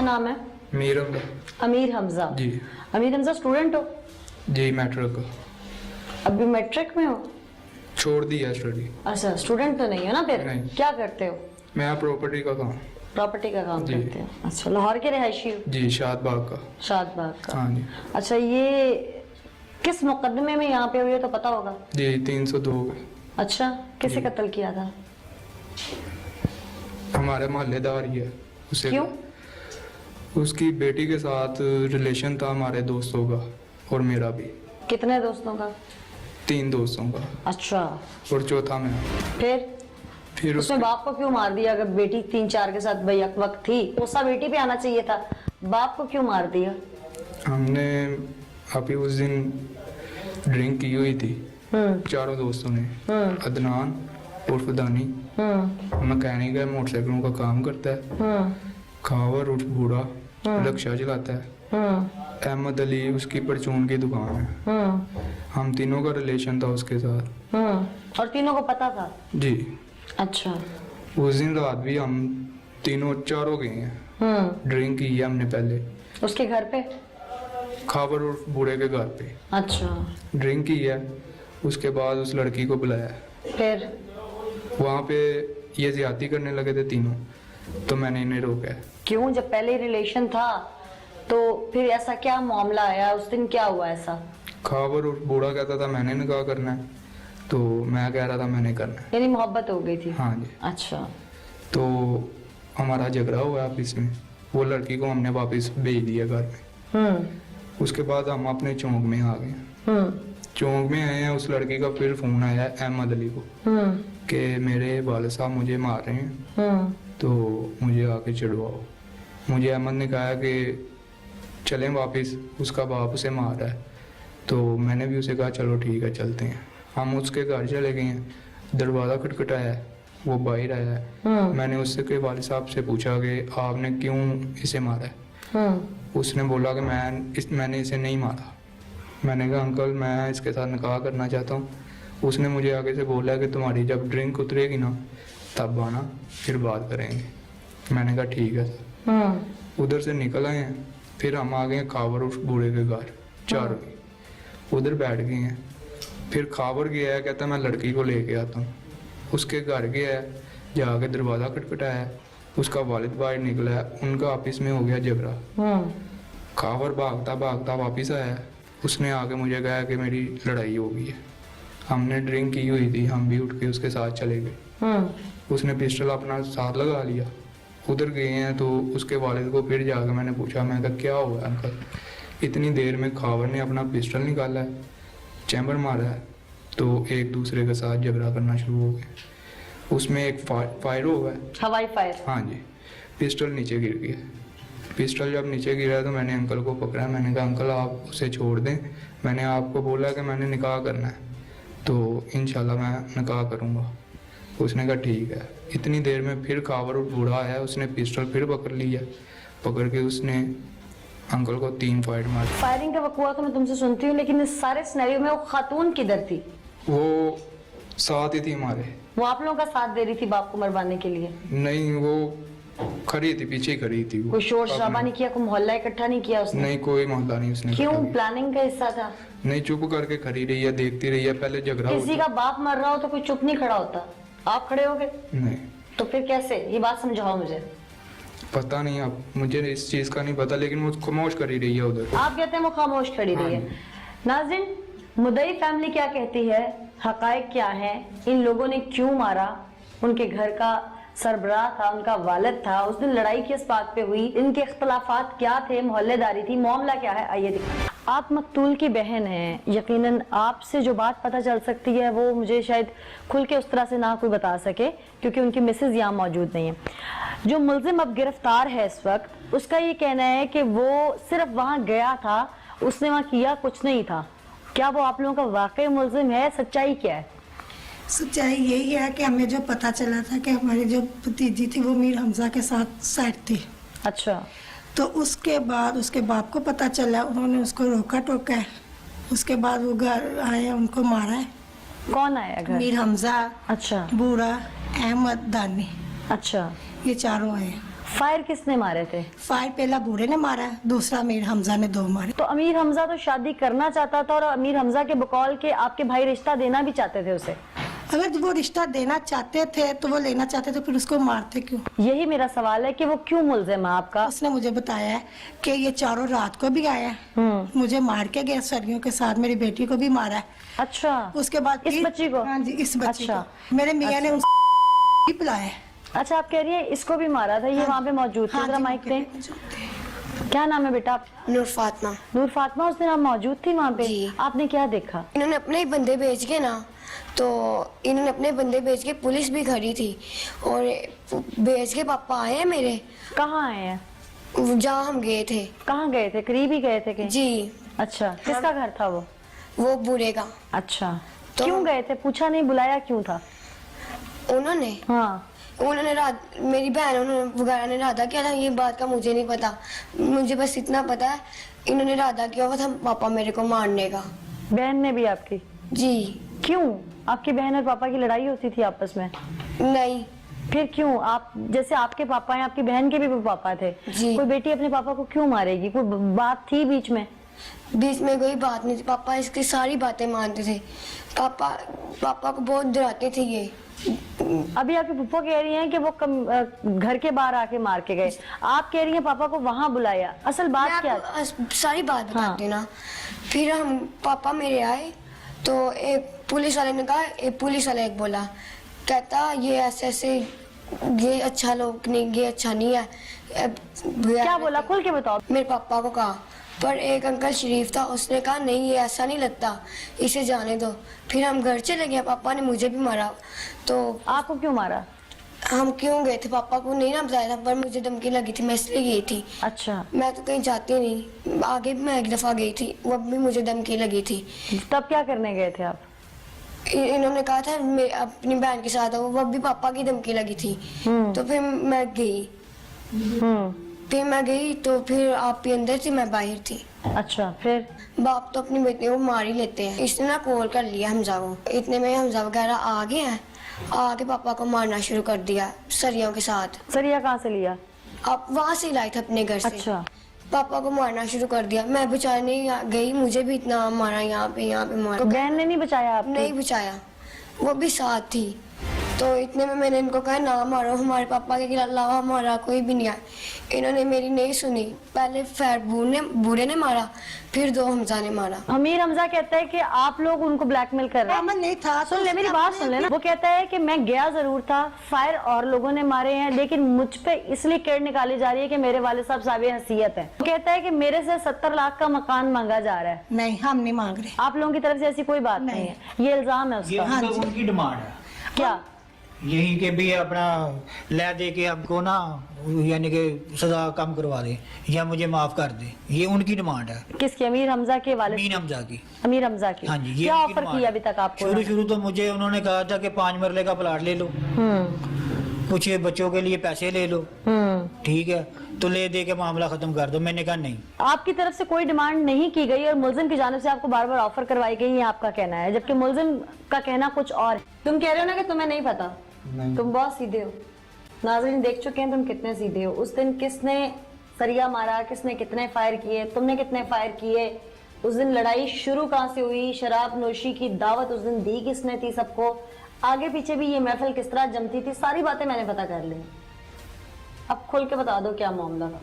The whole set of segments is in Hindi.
नाम है? मीर हमजा। अमीर हमजा जी। अमीर हमजा स्टूडेंट हो? जी मैट्रिक का। अभी मैट्रिक में हो? छोड़ दिया स्टडी। अच्छा स्टूडेंट तो नहीं हो ना फिर? नहीं। क्या करते हो? मैं प्रॉपर्टी का काम। प्रॉपर्टी का काम जी। करते हो? अच्छा लाहौर के रहायशी हो? जी शाद बाग का। शादबाग का। हाँ जी। अच्छा ये किस मुकदमे में यहाँ पे हुई है तो पता होगा? जी 302। अच्छा किसे कत्ल किया था? हमारे मोहल्लेदार ही है उसे। क्यों? उसकी बेटी के साथ रिलेशन था हमारे दोस्तों का और मेरा भी। कितने दोस्तों का? 3 दोस्तों का अच्छा और चौथा मैं। फिर उसमें बाप को क्यों मार दिया? अगर बेटी 3-4 के साथ बैक वक्त थी, गुस्सा बेटी पे आना चाहिए था, बाप को क्यों मार दिया? हमने अभी उस दिन ड्रिंक की हुई थी चारों दोस्तों ने। अदनान उर्फ दानी मैकेनिक है, मोटरसाइकिलों का काम करता है। खावर उर्फ बूढ़ा रिक्शा चलाता है। अहमद अली उसकी परचून की दुकान है। हम तीनों का रिलेशन था उसके साथ। और तीनों को पता था? जी। अच्छा उस दिन रात भी हम तीनों चारों गए हैं। ड्रिंक की है हमने पहले उसके घर पे? खावर उर्फ बूढ़े के घर पे। अच्छा ड्रिंक की है। उसके बाद उस लड़की को बुलाया। फिर वहाँ पे ये ज्यादती करने लगे थे तीनों, तो मैंने इन्हें रोका। क्यों? जब पहले रिलेशन था तो फिर ऐसा क्या मामला आया? उस दिन क्या हुआ ऐसा? खावर और बूढ़ा कहता था मैंने निकाह करना है, तो मैं कह रहा था मैंने करना है। यानी मोहब्बत हो गई थी? हाँ जी। अच्छा तो हमारा झगड़ा हुआ ऑफिस में। वो लड़की को हमने वापस भेज दिया घर में। उसके बाद हम अपने चौक में आ गए। चौक में आए हैं, उस लड़की का फिर फोन आया अहमद अली को कि मेरे वाले साहब मुझे मार रहे हैं, तो मुझे आके चिढ़वाओ। मुझे अहमद ने कहा कि चलें वापस, उसका बाप उसे मार रहा है। तो मैंने भी उसे कहा चलो ठीक है चलते हैं। हम उसके घर चले गए हैं। दरवाज़ा खटखटाया है, वो बाहर आया है। मैंने उससे के वाले साहब से पूछा कि आपने क्यों इसे मारा है? उसने बोला कि मैंने इसे नहीं मारा। मैंने कहा अंकल मैं इसके साथ निकाह करना चाहता हूँ। उसने मुझे आगे से बोला कि तुम्हारी जब ड्रिंक उतरेगी ना तब आना, फिर बात करेंगे। मैंने कहा ठीक है सर। उधर से निकल आए हैं। फिर हम आ गए खावर उस बूढ़े के घर चारों। उधर बैठ गए हैं। फिर खावर गया है, कहता मैं लड़की को लेके आता हूँ। उसके घर गया है, जाके दरवाज़ा खटखटाया है। उसका वालिद बाहर निकला है, उनका ऑफिस में हो गया झगड़ा। खावर भागता भागता वापिस आया है। उसने आके मुझे कहा कि मेरी लड़ाई हो गई है। हमने ड्रिंक की हुई थी, हम भी उठ के उसके साथ चले गए। उसने पिस्टल अपना साथ लगा लिया। उधर गए हैं तो उसके वालिद को फिर जाकर मैंने पूछा, मैं कहा क्या हुआ अंकल? इतनी देर में खावर ने अपना पिस्टल निकाला है, चैम्बर मारा है, तो एक दूसरे के साथ झगड़ा करना शुरू हो गया। उसमें एक फायर हुआ है, हवाई फायर। हाँ जी। पिस्टल नीचे गिर गया। पिस्टल जब नीचे गिरा तो मैंने अंकल को पकड़ा। मैंने कहा अंकल आप उसे छोड़ दें, मैंने आपको बोला कि मैंने निकाह करना है, तो इंशाल्लाह मैं निकाह करूँगा। उसने कहा ठीक है। इतनी देर में फिर खावर बूढ़ा आया, उसने पिस्टल फिर पकड़ लिया। पकड़ के उसने अंकल को 3 फायर मार। फायरिंग का वक़्त तो मैं तुमसे सुनती हूँ, लेकिन इस सारे सिनेरियो में वो खातून किधर थी? वो साथ ही थी हमारे। वो आप लोगों का साथ दे रही थी बाप को मरवाने के लिए? नहीं, वो खड़ी थी, पीछे ही खड़ी थी। वो कोई शोर शराबा नहीं किया? कोई मोहल्ला इकट्ठा नहीं किया उसने? नहीं, कोई मोहल्ला नहीं उसने। क्यों? प्लानिंग का हिस्सा था? नहीं, चुप करके खड़ी रही है, देखती रही है। पहले झगड़ा किसी का बाप मर रहा हो तो कोई चुप नहीं खड़ा होता। आप खड़े हो गए? नहीं। तो फिर कैसे? ये बात समझाओ मुझे। पता नहीं, अब मुझे इस चीज का नहीं पता, लेकिन वो खामोश करी रही है उधर। आप कहते हैं वो खामोश खड़ी रही है। नाज़रीन, मुदई फैमिली क्या कहती है, हकायक क्या है, इन लोगों ने क्यों मारा? उनके घर का सरबराह था, उनका वालिद था। उस दिन लड़ाई किस बात पे हुई? इनके इख्तलाफात क्या थे? मोहल्लेदारी थी? मामला क्या है? आइए देखिए। आप मकतूल की बहन हैं, यकीनन आपसे जो बात पता चल सकती है वो मुझे शायद खुल के उस तरह से ना कोई बता सके, क्योंकि उनकी मिसेज यहाँ मौजूद नहीं है। जो मुल्जिम अब गिरफ्तार है इस वक्त, उसका ये कहना है कि वो सिर्फ वहाँ गया था, उसने वहाँ किया कुछ नहीं था। क्या वो आप लोगों का वाकई मुल्जिम है? सच्चाई क्या है? सच्चाई यही है कि हमें जो पता चला था कि हमारी जो भतीजी थी वो मीर हमजा के साथ साइड थी। अच्छा। तो उसके बाद उसके बाप को पता चला, उन्होंने उसको रोका टोका है। उसके बाद वो घर आए, उनको मारा है। कौन आया घर? मीर हमजा, अच्छा। बूढ़ा, अहमद, दानी, अच्छा। ये चारों आए। फायर किसने मारे थे? फायर पहला बूढ़े ने मारा है, दूसरा अमीर हमजा ने 2 मारे। तो अमीर हमजा तो शादी करना चाहता था और अमीर हमजा के बकौल के आपके भाई रिश्ता देना भी चाहते थे उसे। अगर वो रिश्ता देना चाहते थे तो वो लेना चाहते थे, फिर उसको मारते क्यों? यही मेरा सवाल है कि वो क्यों मुल्जिम है आपका? उसने मुझे बताया है कि ये चारों रात को भी आया है, मुझे मार के गया सरियों के साथ, मेरी बेटी को भी मारा है। अच्छा, उसके बाद इस फिर- बच्ची को? हाँ जी, इस बच्ची अच्छा। को मेरे मियाँ ने उसको पिलाया है। अच्छा, आप कह रही हैं इसको भी मारा था, ये हाँ वहाँ पे मौजूद थे? हाँ जरा जी, माइक मौके दें। पे मौजूद थे। क्या नाम है बेटा आप? नूर फातिमा। नूर फातिमा, उस दिन आप मौजूद थी वहाँ पे? जी। आपने क्या देखा? इन्होंने अपने ही बंदे भेज के ना, तो इन्होंने अपने बंदे भेज के, पुलिस भी खड़ी थी और भेज के पापा आए हैं मेरे, कहाँ आए हैं? जहाँ हम गए थे। कहाँ गए थे? करीब ही गए थे कहीं? जी, अच्छा, किसका घर था वो बूढ़े का। अच्छा, तो- क्यों गए थे? पूछा नहीं, बुलाया क्यों था? उन्होंने रात, मेरी बहन उन्होंने वगैरह ने इरादा किया था, ये बात का मुझे नहीं पता, मुझे बस इतना पता है इन्होंने इरादा किया हुआ था पापा मेरे को मारने का। बहन ने भी आपकी? जी क्यों? आपकी बहन और पापा की लड़ाई होती थी आपस में? नहीं, फिर क्यों? आप जैसे आपके पापा हैं, आपकी बहन के भी पापा थे, जी। कोई बेटी अपने पापा को क्यों मारेगी? कोई बात थी बीच में? बीच में कोई बात नहीं थी, पापा इसकी सारी बातें मानते थे। पापा को बहुत डराते थे ये। अभी आपकी फुप्पो कह रही हैं कि वो घर के बाहर आके मार के गए, आप कह रही हैं पापा को वहां बुलाया। असल मैं बात क्या? आपको सारी बात बताती हूँ हाँ। ना। फिर हम पापा मेरे आए तो एक पुलिस वाले ने कहा, एक पुलिस वाला एक बोला, कहता ये ऐसे ये अच्छा लोग नहीं, ये अच्छा नहीं है। क्या बोला? खुल के बताओ। मेरे पापा को कहा, पर एक अंकल शरीफ था, उसने कहा नहीं ये ऐसा नहीं लगता, इसे जाने दो। फिर हम घर चले गए, पापा ने मुझे भी मारा। तो आपको क्यों मारा? हम क्यों गए थे, पापा को नहीं ना बताया था, पर मुझे धमकी लगी थी, मैं इसलिए गई थी। अच्छा, मैं तो कहीं जाती नहीं, आगे भी मैं एक दफा गई थी, वो भी मुझे धमकी लगी थी। तब क्या करने गए थे आप? इन्होंने कहा था मैं अपनी बहन के साथ हूँ, वो भी पापा की धमकी लगी थी। तो फिर मैं गई, तो फिर आप भी अंदर थी, मैं बाहर थी। अच्छा, फिर? बाप तो अपनी बेटी को मार ही लेते हैं। इसने ना कॉल कर लिया हमजा को, इतने में हमजा वगैरह आ गए हैं, आके पापा को मारना शुरू कर दिया सरियों के साथ। सरिया कहाँ से लिया? आप वहाँ से लाए थे अपने घर से। अच्छा, पापा को मारना शुरू कर दिया। मैं बचाने गई, मुझे भी इतना मारा, यहाँ पे मारा। तो बहन ने नहीं बचाया आपको? नहीं बचाया, वो भी साथ थी। तो इतने में मैंने इनको कहा ना मारो, हमारे पापा के अलावा हमारा कोई भी नहीं आया। इन्होंने मेरी नहीं सुनी, पहले फैर बूढ़े ने मारा, फिर 2 हमजा ने मारा। अमीर हमजा कहता है कि आप लोग उनको ब्लैकमेल कर रहे हैं। अमन नहीं था, सुन ले, मेरी बात सुन ले ना। वो कहता है कि मैं गया जरूर था, फायर और लोगों ने मारे हैं, लेकिन मुझ पे इसलिए केड़ निकाली जा रही है कि मेरे वाले साहब साबिर हसीयत है। वो कहता है कि मेरे से 70 लाख का मकान मांगा जा रहा है। नहीं, हम नहीं मांग रहे। आप लोगों की तरफ से ऐसी कोई बात नहीं है, ये इल्जाम है ये उसका। उनका उनकी डिमांड है, क्या? यही के भी अपना ले दे के हमको ना, यानी कि सजा कम करवा दे या मुझे माफ कर दे, ये उनकी डिमांड है। किसकी? अमीर हमजा के वाले? मीन हमजा की। अमीर हमजा की? हाँ जी, ये क्या उनकी ऑफर डिमांड किया है। अभी तक आपको? शुरू तो मुझे उन्होंने कहा था कि 5 मरले का प्लाट ले लो, कुछ बच्चों के लिए पैसे ले लो, ठीक है, तो ले दे के मामला खत्म कर दो। मैंने कहा नहीं। आपकी तरफ से कोई डिमांड नहीं की गई और मुल्जिम की जानिब से आपको बार बार ऑफर करवाई गई, ये आपका कहना है, जबकि मुल्जिम का कहना कुछ और है। तुम कह रहे हो ना कि तुम्हें नहीं पता, तुम बहुत सीधे हो। नाज़रीन देख चुके हैं तुम कितने सीधे हो। उस दिन किसने सरिया मारा, किसने कितने फायर किए, तुमने कितने फायर किए, उस दिन लड़ाई शुरू कहाँ से हुई, शराब नोशी की दावत उस दिन दी किसने थी सबको, आगे पीछे भी ये महफिल किस तरह जमती थी, सारी बातें मैंने पता कर ली। अब खुल के बता दो क्या मामला था।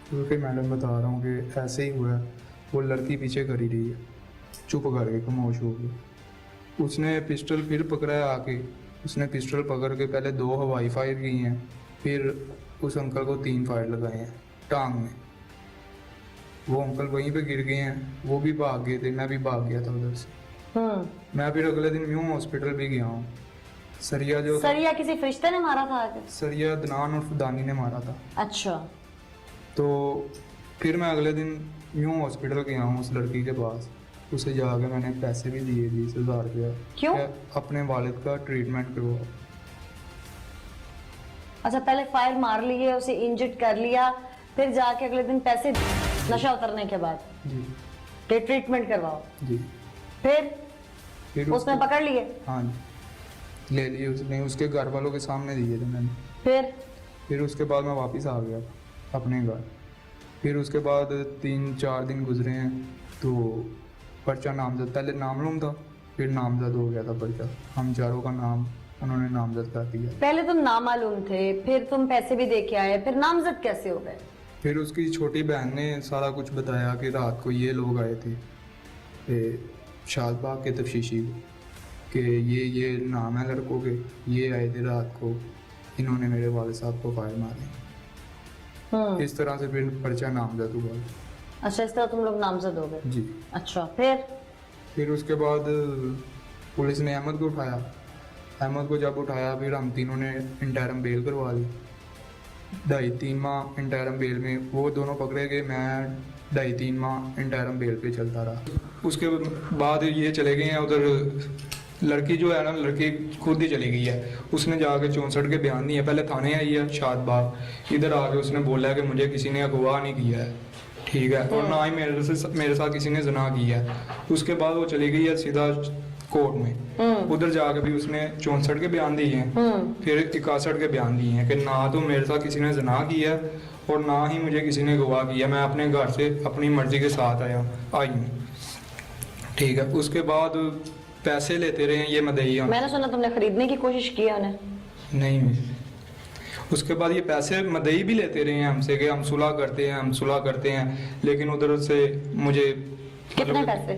क्योंकि मैडम बता रहा हूँ कि ऐसे ही हुआ है। वो लड़की पीछे खड़ी रही है, चुप करके खामोश हो गई। उसने पिस्टल फिर पकड़ा है आके, उसने पिस्टल पकड़ के पहले 2 हवाई फायर की हैं, फिर उस अंकल को 3 फायर लगाए हैं टांग में। वो अंकल वहीं पे गिर गए हैं, वो भी भाग गए थे, मैं भी भाग गया था उधर से। मैं फिर अगले दिन यूं हॉस्पिटल भी गया हूँ। सरिया जो था, सरिया किसी फरिश्ते ने मारा था आके? सरिया दनान और दानी ने मारा था। अच्छा, तो फिर मैं अगले दिन यूं हॉस्पिटल गया हूँ उस लड़की के पास। उसे जाके मैंने पैसे भी दिए 20,000 रुपया। क्यों? अपने वालिद का ट्रीटमेंट करवा। अच्छा, पहले फायर मार लिए, उसे इंजर्ड कर लिया, फिर जाके अगले दिन पैसे नशा उतरने के बाद जी के ट्रीटमेंट करवाओ, जी। फिर उसमें उसको- पकड़ लिए, हाँ जी, ले लिए उसने, उसके घर वालों के सामने दिए थे मैंने। फिर फिर उसके बाद मैं वापस आ गया अपने घर। फिर उसके बाद 3-4 दिन गुजरे हैं तो पर्चा नामजद, पहले नामलूम था, फिर नामजद हो गया था पर्चा। हम चारों का नाम उन्होंने नामजद कर दिया। पहले तुम नामालूम थे, फिर तुम पैसे भी दे के आए, फिर नामजद कैसे हो गए? फिर उसकी छोटी बहन ने सारा कुछ बताया कि रात को ये लोग आए थे शादबाग के तफ्शीशी कि ये नाम है लड़कों के, ये आए थे रात को, इन्होंने मेरे वाले साहब को फायर मारे। इस तरह से फिर पर्चा नामजद हुआ। अच्छा, इस तरह तुम लोग नामजद हो गए। जी। अच्छा, फिर उसके बाद पुलिस ने अहमद को उठाया। अहमद को जब उठाया फिर हम तीनों ने इंटरम बेल करवा ली। 2.5-3 माह इंटरम बेल में वो दोनों पकड़े गए, मैं 2.5-3 माह इंटरम बेल पे चलता रहा। उसके बाद ये चले गए हैं उधर। लड़की जो है ना, लड़की खुद ही चली गई है। उसने जाके 64 के बयान दिए। पहले थाने आई है शादबाग, इधर आके उसने बोला है कि मुझे किसी ने अगवा नहीं किया है, ठीक है, और ना ही मेरे साथ किसी ने जना किया है। उसके बाद वो चली गई है सीधा कोर्ट में। उधर जाके भी उसने 64 के बयान दिए हैं, फिर 61 के बयान दिए हैं कि ना तो मेरे साथ किसी ने जना किया और ना ही मुझे किसी ने गवाह किया। मैं अपने घर से अपनी मर्जी के साथ आई हूँ, ठीक है। उसके बाद पैसे लेते रहे ये मदई। मैंने सुना तुमने खरीदने की कोशिश की है उन्हें? नहीं। उसके बाद ये पैसे मदई भी लेते रहे हैं हमसे कि हम सुलह करते हैं, लेकिन उधर से मुझे कितने पैसे?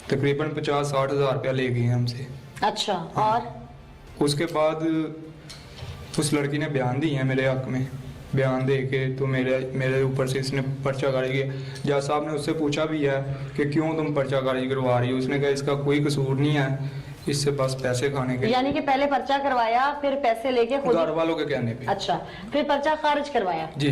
तकरीबन 50-60 हज़ार रुपया ले गए हैं हमसे। अच्छा, और उसके बाद उस लड़की ने बयान दिए हैं मेरे हक में। बयान दे के तो मेरे ऊपर से इसने पर्चाकारी किया। जज साहब ने उससे पूछा भी है कि क्यों तुम पर्चाकारी करवा रही हो। उसने कहा इसका कोई कसूर नहीं है, इससे बस पैसे खाने के। यानी कि पहले पर्चा करवाया, फिर पैसे लेके खुद घर वालों के कहने पे। अच्छा, फिर पर्चा खारिज करवाया। जी।